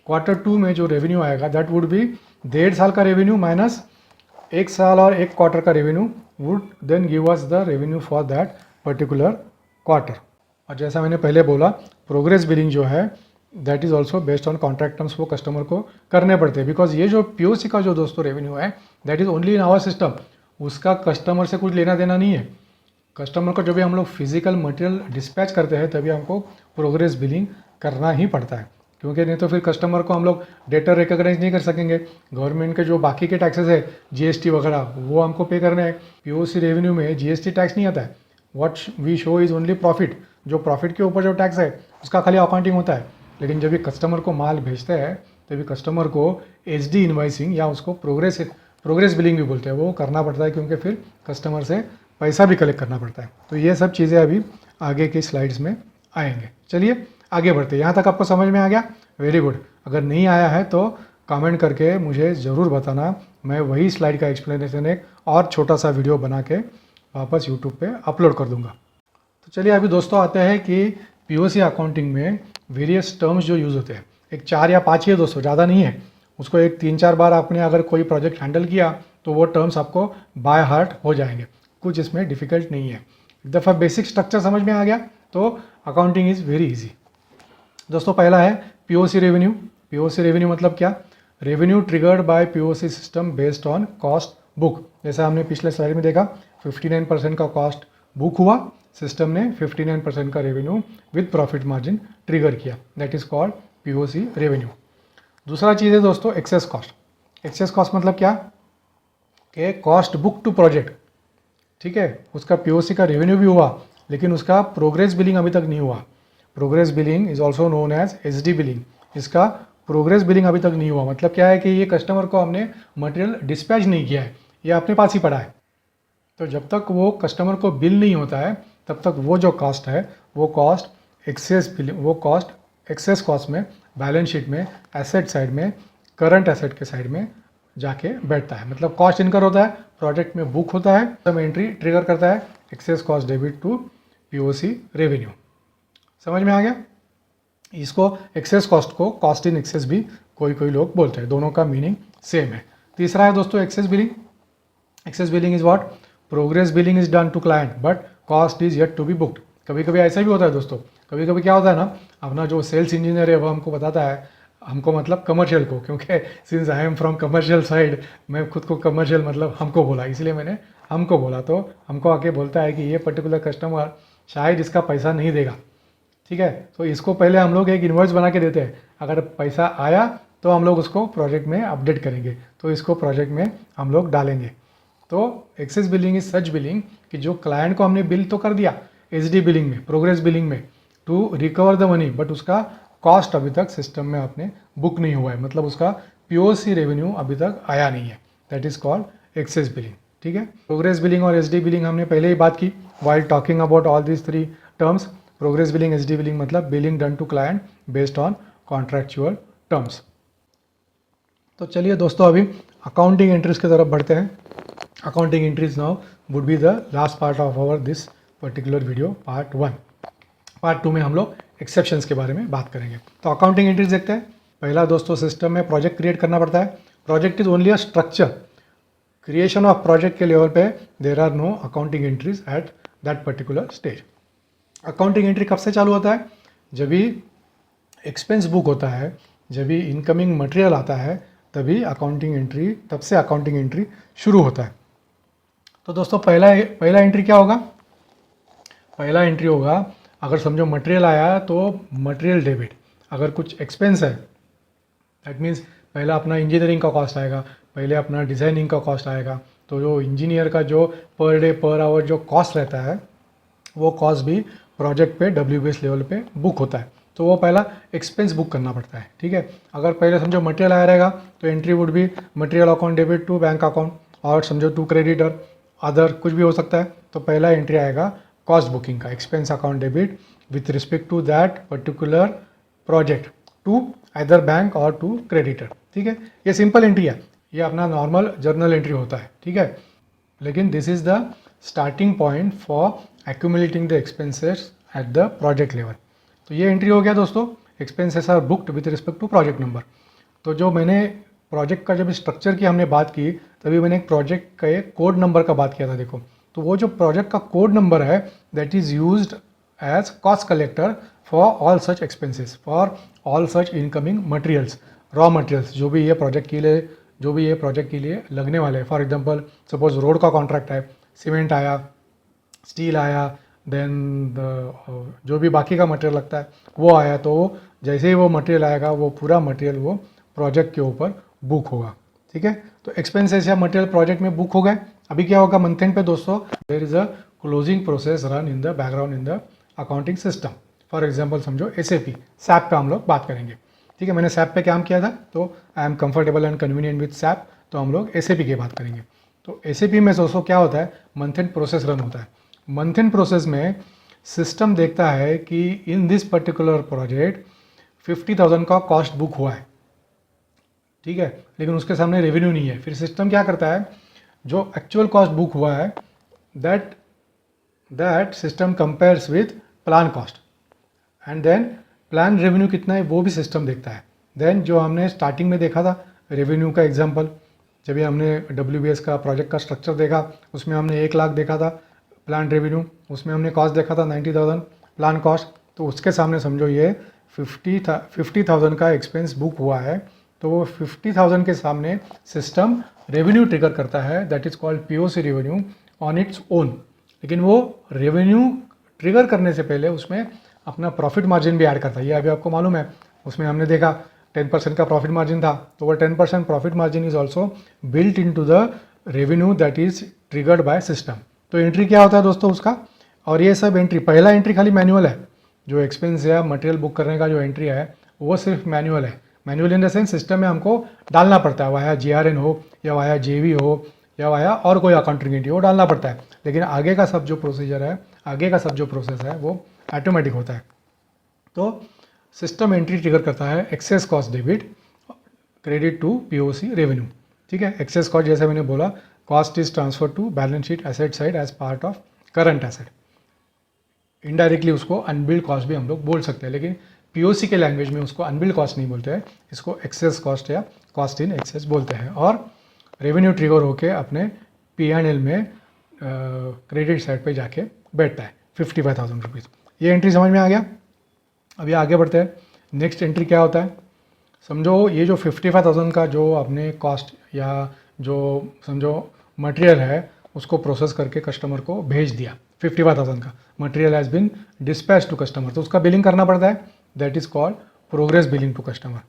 Q2 में जो रेवेन्यू आएगा दैट वुड बी 1.5 साल का रेवेन्यू माइनस 1 साल और 1 क्वार्टर का revenue would then give us the revenue for that particular quarter. और जैसा मैंने पहले बोला, प्रोग्रेस बिलिंग जो है that is also based on contract terms, वो कस्टमर को करने पड़ते हैं। बिकॉज ये जो POC का जो दोस्तों रेवेन्यू है that is only in our system, उसका कस्टमर से कुछ लेना देना नहीं है। कस्टमर को जब भी हम लोग फिजिकल मटेरियल डिस्पैच करते हैं तभी हमको प्रोग्रेस बिलिंग करना ही पड़ता है, क्योंकि नहीं तो फिर कस्टमर को हम लोग डेटर रिकॉग्नाइज नहीं कर सकेंगे। गवर्नमेंट के जो बाकी के टैक्सेस है GST वगैरह वो हमको पे करने हैं। POC रेवेन्यू में GST टैक्स नहीं आता है। What we show is only profit, जो प्रॉफिट के ऊपर जो टैक्स है उसका खाली अकाउंटिंग होता है। लेकिन जब भी कस्टमर को माल भेजते हैं तभी कस्टमर को HD इन्वाइसिंग या उसको प्रोग्रेस बिलिंग भी बोलते हैं, वो करना पड़ता है, क्योंकि फिर कस्टमर से पैसा भी कलेक्ट करना पड़ता है। तो ये सब चीज़ें अभी आगे की स्लाइड्स में आएंगे। चलिए आगे बढ़ते हैं। यहाँ तक आपको समझ में आ गया? Very good. अगर नहीं आया है तो कमेंट करके मुझे ज़रूर बताना, मैं वही स्लाइड का एक्सप्लेनेशन एक और छोटा सा वीडियो बना के वापस यूट्यूब पे अपलोड कर दूंगा। तो चलिए अभी दोस्तों आते हैं कि POC अकाउंटिंग में वेरियस टर्म्स जो यूज़ होते हैं, एक 4 या 5 ही है दोस्तों, ज़्यादा नहीं है। उसको एक 3-4 बार आपने अगर कोई प्रोजेक्ट हैंडल किया तो वो टर्म्स आपको बाय हार्ट हो जाएंगे, कुछ इसमें डिफ़िकल्ट नहीं है। एक दफ़ा बेसिक स्ट्रक्चर समझ में आ गया तो अकाउंटिंग इज़ वेरी इजी। दोस्तों पहला है POC रेवेन्यू। POC रेवेन्यू मतलब क्या? Revenue triggered by POC system based on cost book. जैसा हमने पिछले स्लाइड में देखा, 59% का कॉस्ट बुक हुआ, सिस्टम ने 59% का revenue with profit margin trigger किया, that is called POC revenue. दूसरा चीज़ है दोस्तों एक्सेस कॉस्ट। एक्सेस कॉस्ट मतलब क्या कि कॉस्ट बुक टू प्रोजेक्ट, ठीक है, उसका POC का रेवेन्यू भी हुआ लेकिन उसका प्रोग्रेस बिलिंग अभी तक नहीं हुआ। Progress billing is also known as SD billing. इसका प्रोग्रेस बिलिंग अभी तक नहीं हुआ, मतलब क्या है कि ये कस्टमर को हमने मटेरियल डिस्पैच नहीं किया है, ये अपने पास ही पड़ा है। तो जब तक वो कस्टमर को बिल नहीं होता है तब तक वो जो कॉस्ट है वो कॉस्ट एक्सेस कॉस्ट में बैलेंस शीट में एसेट साइड में करंट एसेट के साइड में जाके बैठता है। मतलब कॉस्ट इनकर होता है, प्रोजेक्ट में बुक होता है, तब एंट्री ट्रिगर करता है excess cost debit to POC revenue. समझ में आ गया? इसको एक्सेस कॉस्ट को कॉस्ट इन एक्सेस भी कोई लोग बोलते हैं, दोनों का मीनिंग सेम है। तीसरा है दोस्तों excess billing. Excess billing is what? Progress billing is done to client but cost is yet to be booked. कभी कभी ऐसा भी होता है दोस्तों, कभी कभी क्या होता है ना, अपना जो सेल्स इंजीनियर है वो हमको बताता है, हमको मतलब कमर्शियल को, क्योंकि since I am from commercial side, मैं खुद को कमर्शियल मतलब हमको बोला, इसलिए मैंने हमको बोला। तो हमको आके बोलता है कि ये पर्टिकुलर कस्टमर शायद इसका पैसा नहीं देगा, ठीक है, तो इसको पहले हम लोग एक इन्वॉइस बना के देते हैं। अगर पैसा आया तो हम लोग उसको प्रोजेक्ट में अपडेट करेंगे, तो इसको प्रोजेक्ट में हम लोग डालेंगे। तो excess billing is such billing कि जो क्लाइंट को हमने बिल तो कर दिया SD बिलिंग में, प्रोग्रेस बिलिंग में to recover the money, but उसका कॉस्ट अभी तक सिस्टम में आपने बुक नहीं हुआ है, मतलब उसका POC रेवेन्यू अभी तक आया नहीं है, that is called excess billing. ठीक है, प्रोग्रेस बिलिंग और SD बिलिंग हमने पहले ही बात की while talking about all these 3 terms. Progress billing, SD billing मतलब billing done to client based on contractual terms. तो चलिए दोस्तों अभी अकाउंटिंग एंट्रीज की तरफ बढ़ते हैं। Accounting entries now would be the last part of our this particular video part 1। Part 2 में हम लोग एक्सेप्शंस के बारे में बात करेंगे। तो अकाउंटिंग एंट्रीज देखते हैं। पहला दोस्तों, सिस्टम में प्रोजेक्ट क्रिएट करना पड़ता है। Project is only a structure. Creation of project के लेवल पे there are no accounting entries at that particular stage. Accounting entry कब से चालू होता है? जब भी एक्सपेंस बुक होता है, जब भी इनकमिंग मटेरियल आता है, तभी अकाउंटिंग एंट्री, तब से अकाउंटिंग एंट्री शुरू होता है। तो दोस्तों पहला एंट्री क्या होगा? पहला एंट्री होगा, अगर समझो मटेरियल आया तो मटेरियल डेबिट। अगर कुछ एक्सपेंस है, दैट मीन्स पहला अपना इंजीनियरिंग का कॉस्ट आएगा, पहले अपना डिज़ाइनिंग का कॉस्ट आएगा। तो जो इंजीनियर का जो पर डे पर आवर जो कॉस्ट रहता है, वो कॉस्ट भी प्रोजेक्ट पे WBS लेवल पे बुक होता है। तो वो पहला एक्सपेंस बुक करना पड़ता है, ठीक है। अगर पहले समझो मटेरियल आया रहेगा तो entry would be material account debit to bank account, और समझो टू क्रेडिटर, अदर कुछ भी हो सकता है। तो पहला एंट्री आएगा कॉस्ट बुकिंग का, expense account debit with respect to that particular project to either bank और टू क्रेडिटर, ठीक है। ये सिंपल एंट्री है, ये अपना नॉर्मल जर्नल एंट्री होता है, ठीक है। लेकिन this is the starting point for accumulating the expenses at the project level. तो ये एंट्री हो गया दोस्तों, expenses are booked with respect to project number. तो जो मैंने प्रोजेक्ट का जब स्ट्रक्चर की हमने बात की, तभी मैंने एक प्रोजेक्ट का एक कोड नंबर का बात किया था। देखो, तो वो जो प्रोजेक्ट का कोड नंबर है, that is used as cost collector for all such expenses, for all such incoming materials, raw materials, जो भी ये प्रोजेक्ट के लिए लगने वाले हैं। फॉर एग्जांपल, सपोज रोड का कॉन्ट्रैक्ट है, सीमेंट आया, स्टील आया, देन जो भी बाकी का मटेरियल लगता है वो आया। तो जैसे ही वो मटेरियल आएगा, वो पूरा मटेरियल वो प्रोजेक्ट के ऊपर बुक होगा, ठीक है। तो एक्सपेंसेस या मटेरियल प्रोजेक्ट में बुक हो गए। अभी क्या होगा मंथ एंड पे दोस्तों? There is a closing process run in the background in the accounting system. For example समझो SAP, SAP पे हम लोग बात करेंगे, ठीक है। मैंने SAP पे काम किया था, तो I am comfortable and convenient with SAP, तो हम लोग SAP की बात करेंगे। तो SAP में दोस्तों क्या होता है? मंथ एंड प्रोसेस रन होता है। मंथ एंड प्रोसेस में सिस्टम देखता है कि इन दिस पर्टिकुलर प्रोजेक्ट 50,000 का कॉस्ट बुक हुआ है, ठीक है, लेकिन उसके सामने रेवेन्यू नहीं है। फिर सिस्टम क्या करता है? जो एक्चुअल कॉस्ट बुक हुआ है, that system compares with plan cost, and then plan revenue कितना है वो भी सिस्टम देखता है। देन जो हमने स्टार्टिंग में देखा था रेवेन्यू का एग्जांपल, जब भी हमने WBS का प्रोजेक्ट का स्ट्रक्चर देखा, उसमें हमने 1 लाख देखा था प्लान रेवेन्यू, उसमें हमने कॉस्ट देखा था 90,000 प्लान कॉस्ट। तो उसके सामने समझो ये 50,000 का एक्सपेंस बुक हुआ है, तो वो 50,000 के सामने सिस्टम रेवेन्यू ट्रिगर करता है, that is called POC revenue on its own. लेकिन वो रेवेन्यू ट्रिगर करने से पहले उसमें अपना प्रॉफिट मार्जिन भी ऐड करता है। ये अभी आपको मालूम है, उसमें हमने देखा 10% का प्रॉफिट मार्जिन था, तो वो 10% profit margin is also built in to the revenue that is triggered by system. तो एंट्री क्या होता है दोस्तों उसका? और ये सब एंट्री, पहला एंट्री खाली मैनुअल है, जो एक्सपेंस या मटेरियल बुक करने का जो एंट्री है वो सिर्फ मैनुअल है। Manual in the sense system में हमको डालना पड़ता है, वाया GRN हो या वाया JV हो या वाया और कोई अकाउंटिंग एंट्री हो, डालना पड़ता है। लेकिन आगे का सब जो प्रोसीजर है, आगे का सब जो प्रोसेस है वो ऑटोमेटिक होता है। तो सिस्टम एंट्री ट्रिगर करता है excess cost debit credit to POC revenue, ठीक है। एक्सेस कॉस्ट जैसे मैंने बोला, cost is transfer to balance sheet asset side as part of current asset. Indirectly उसको अनबिल्ड कॉस्ट भी हम लोग बोल सकते हैं, लेकिन POC के लैंग्वेज में उसको अनबिल्ड कॉस्ट नहीं बोलते हैं, इसको एक्सेस कॉस्ट या कॉस्ट इन एक्सेस बोलते हैं। और रेवेन्यू ट्रिगर होके अपने P&L में क्रेडिट साइड पे जाके बैठता है 55,000 रुपीज़। ये एंट्री समझ में आ गया? अभी आगे बढ़ते हैं। नेक्स्ट एंट्री क्या होता है? समझो ये जो 55,000 का जो आपने कॉस्ट या जो समझो मटेरियल है उसको प्रोसेस करके कस्टमर को भेज दिया, 55,000 का material has been dispatch to customer, तो उसका बिलिंग करना पड़ता है, that is called progress billing to customer.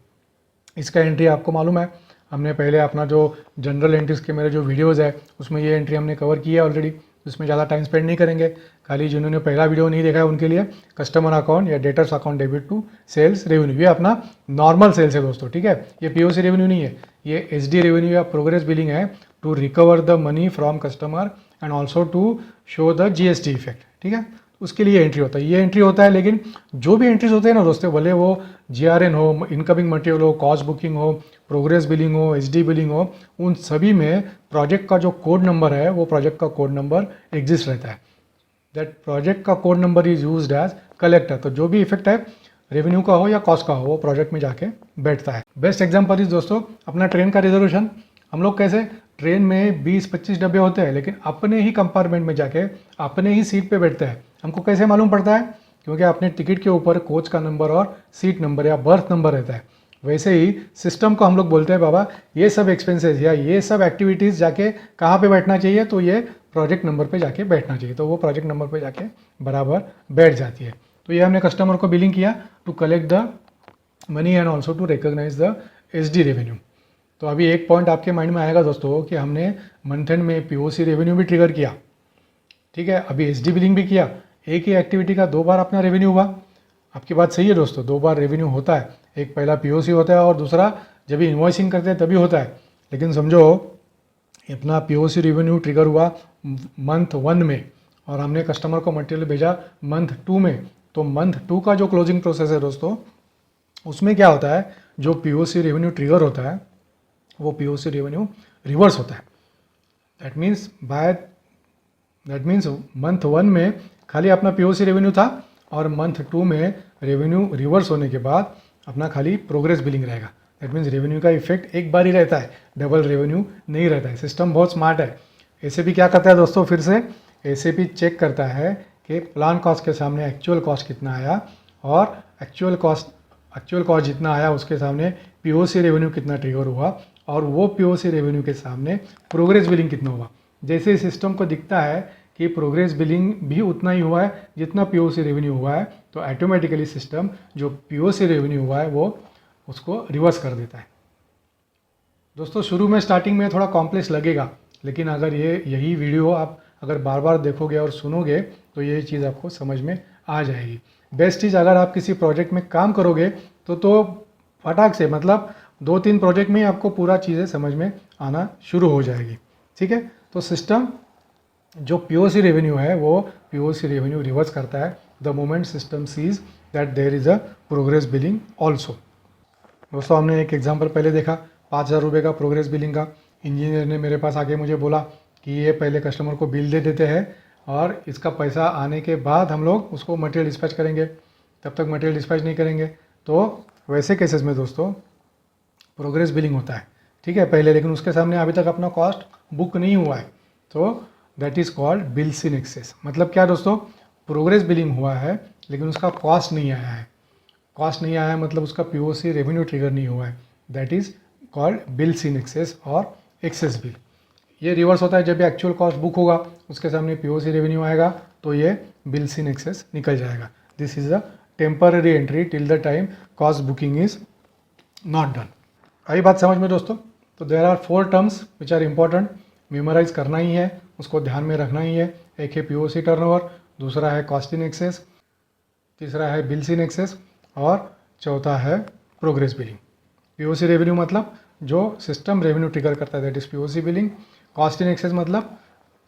इसका एंट्री आपको मालूम है, हमने पहले अपना जो जनरल एंट्रीज के मेरे जो वीडियोज़ है उसमें ये एंट्री हमने कवर की है ऑलरेडी, उसमें ज़्यादा टाइम स्पेंड नहीं करेंगे। खाली जिन्होंने पहला वीडियो नहीं देखा है उनके लिए कस्टमर अकाउंट या debtors account debit to sales revenue, ये अपना नॉर्मल सेल्स है दोस्तों, ठीक है। ये POC रेवेन्यू नहीं है, ये SD रेवेन्यू या प्रोग्रेस बिलिंग है to recover the money from customer and also to show the GST effect, ठीक है। उसके लिए एंट्री होता है, ये एंट्री होता है। लेकिन जो भी एंट्रीज होते हैं ना दोस्तों, भले वो GRN हो, इनकमिंग मटेरियल हो, कॉस्ट बुकिंग हो, प्रोग्रेस बिलिंग हो, SD बिलिंग हो, उन सभी में प्रोजेक्ट का जो कोड नंबर है वो प्रोजेक्ट का कोड नंबर एग्जिस्ट रहता है। दैट प्रोजेक्ट का code number is used as collector. तो जो भी इफेक्ट है रेवेन्यू का हो या कॉस्ट का हो वो प्रोजेक्ट में जाके बैठता है। बेस्ट एग्जांपल इज दोस्तों अपना ट्रेन का रिजर्वेशन। हम लोग कैसे ट्रेन में 20-25 डब्बे होते हैं, लेकिन अपने ही कंपार्टमेंट में जाके अपने ही सीट पे बैठते हैं। हमको कैसे मालूम पड़ता है? क्योंकि अपने टिकट के ऊपर कोच का नंबर और सीट नंबर या बर्थ नंबर रहता है। वैसे ही सिस्टम को हम लोग बोलते हैं बाबा ये सब एक्सपेंसेस या ये सब एक्टिविटीज़ जाके कहाँ पे बैठना चाहिए, तो ये प्रोजेक्ट नंबर पे जाके बैठना चाहिए। तो वो प्रोजेक्ट नंबर पे जाके बराबर बैठ जाती है। तो ये हमने कस्टमर को बिलिंग किया to collect the money and also to recognise the SD revenue. तो अभी एक पॉइंट आपके माइंड में आएगा दोस्तों कि हमने मंथ एंड में पीओसी रेवेन्यू भी ट्रिगर किया, ठीक है, अभी एसडी बिलिंग भी किया। एक ही एक्टिविटी का 2 बार अपना रेवेन्यू हुआ। आपकी बात सही है दोस्तों, 2 बार रेवेन्यू होता है। एक पहला पीओसी होता है और दूसरा जब इन्वॉइसिंग करते हैं तभी होता है। लेकिन समझो अपना पीओसी रेवेन्यू ट्रिगर हुआ मंथ 1 में और हमने कस्टमर को मटेरियल भेजा मंथ 2 में। तो मंथ 2 का जो क्लोजिंग प्रोसेस है दोस्तों, उसमें क्या होता है, जो पीओसी रेवेन्यू ट्रिगर होता है वो पीओसी रेवेन्यू रिवर्स होता है। दैट मीन्स मंथ 1 में खाली अपना पीओसी रेवेन्यू था और मंथ 2 में रेवेन्यू रिवर्स होने के बाद अपना खाली प्रोग्रेस बिलिंग रहेगा। दैट मीन्स रेवेन्यू का इफेक्ट एक बार ही रहता है, डबल रेवेन्यू नहीं रहता है। सिस्टम बहुत स्मार्ट है। एसएपी क्या करता है दोस्तों, फिर से एसएपी चेक करता है कि प्लान कॉस्ट के सामने एक्चुअल कॉस्ट कितना आया और एक्चुअल कॉस्ट जितना आया उसके सामने पीओसी रेवेन्यू कितना ट्रिगर हुआ और वो पीओसी रेवेन्यू के सामने प्रोग्रेस बिलिंग कितना हुआ। जैसे सिस्टम को दिखता है कि प्रोग्रेस बिलिंग भी उतना ही हुआ है जितना पीओसी रेवेन्यू हुआ है, तो ऑटोमेटिकली सिस्टम जो पीओसी रेवेन्यू हुआ है वो उसको रिवर्स कर देता है। दोस्तों शुरू में स्टार्टिंग में थोड़ा कॉम्प्लेक्स लगेगा, लेकिन अगर यही वीडियो आप अगर बार बार देखोगे और सुनोगे तो ये चीज़ आपको समझ में आ जाएगी। बेस्ट चीज़, अगर आप किसी प्रोजेक्ट में काम करोगे तो फटाक से मतलब 2-3 प्रोजेक्ट में ही आपको पूरा चीज़ें समझ में आना शुरू हो जाएगी, ठीक है। तो सिस्टम जो पीओसी रेवेन्यू है वो पीओसी रेवेन्यू रिवर्स करता है the moment system sees that there is a progress billing also. दोस्तों हमने एक एग्जांपल पहले देखा 5,000 रुपये का प्रोग्रेस बिलिंग का। इंजीनियर ने मेरे पास आके मुझे बोला कि ये पहले कस्टमर को बिल दे देते हैं और इसका पैसा आने के बाद हम लोग उसको मटेरियल डिस्पैच करेंगे, तब तक मटेरियल डिस्पैच नहीं करेंगे। तो वैसे केसेस में दोस्तों प्रोग्रेस बिलिंग होता है, ठीक है, पहले, लेकिन उसके सामने अभी तक अपना कॉस्ट बुक नहीं हुआ है, तो that is called bills in excess. मतलब क्या दोस्तों, प्रोग्रेस बिलिंग हुआ है लेकिन उसका कॉस्ट नहीं आया है। कॉस्ट नहीं आया है मतलब उसका पीओसी रेवेन्यू ट्रिगर नहीं हुआ है, that is called bills in excess और एक्सेस बिल। ये रिवर्स होता है जब भी एक्चुअल कॉस्ट बुक होगा उसके सामने पीओसी रेवेन्यू आएगा तो ये बिल्स इन एक्सेस निकल जाएगा। This is a temporary entry till the time cost booking is not done. आई बात समझ में दोस्तों? तो there are 4 terms which are important, memorise करना ही है, उसको ध्यान में रखना ही है। एक है पीओसी टर्नओवर, दूसरा है कॉस्ट इन एक्सेस, तीसरा है बिल्स इन एक्सेस और चौथा है प्रोग्रेस बिलिंग। पीओसी रेवेन्यू मतलब जो सिस्टम रेवेन्यू ट्रिगर करता है that is POC billing. Cost in excess मतलब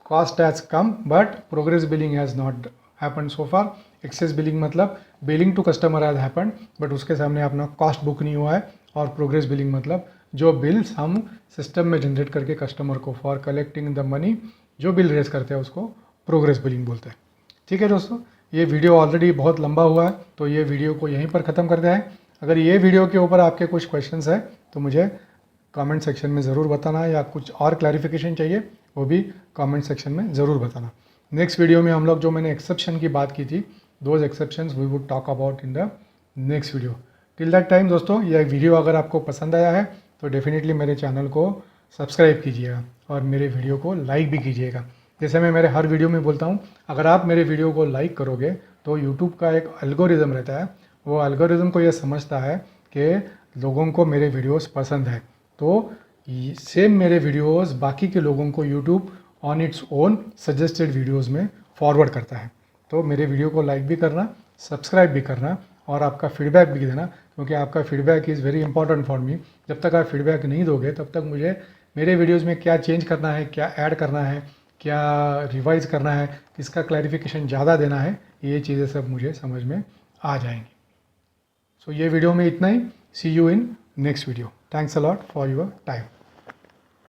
cost has come but progress billing has not happen so far. Excess billing मतलब billing to customer has happen but उसके सामने अपना cost book नहीं हुआ है। और प्रोग्रेस बिलिंग मतलब जो बिल्स हम सिस्टम में जनरेट करके कस्टमर को फॉर कलेक्टिंग द मनी जो बिल रेज करते हैं उसको प्रोग्रेस बिलिंग बोलते हैं। ठीक है दोस्तों, ये वीडियो ऑलरेडी बहुत लंबा हुआ है तो ये वीडियो को यहीं पर ख़त्म करते हैं। अगर ये वीडियो के ऊपर आपके कुछ क्वेश्चंस है तो मुझे कमेंट सेक्शन में ज़रूर बताना, या कुछ और क्लैरिफिकेशन चाहिए वो भी कमेंट सेक्शन में ज़रूर बताना। नेक्स्ट वीडियो में हम लोग जो मैंने एक्सेप्शन की बात की थी, those exceptions we would talk about in the next video. Till that time दोस्तों, यह वीडियो अगर आपको पसंद आया है तो डेफिनेटली मेरे चैनल को सब्सक्राइब कीजिएगा और मेरे वीडियो को लाइक भी कीजिएगा। जैसे मैं मेरे हर वीडियो में बोलता हूँ, अगर आप मेरे वीडियो को लाइक करोगे तो यूट्यूब का एक एल्गोरिज्म रहता है, वो एल्गोरिज्म को ये समझता है कि लोगों को मेरे वीडियोस पसंद है, तो सेम मेरे वीडियोस बाकी के लोगों को YouTube on its own suggested videos में फॉरवर्ड करता है। तो मेरे वीडियो को लाइक भी करना, सब्सक्राइब भी करना और आपका फीडबैक भी देना, क्योंकि आपका feedback is very important for me. जब तक आप फीडबैक नहीं दोगे तब तक मुझे मेरे वीडियोज़ में क्या चेंज करना है, क्या ऐड करना है, क्या रिवाइज करना है, किसका क्लैरिफिकेशन ज़्यादा देना है, ये चीज़ें सब मुझे समझ में आ जाएंगी। सो ये वीडियो में इतना ही। See you in next video. Thanks a lot for your time.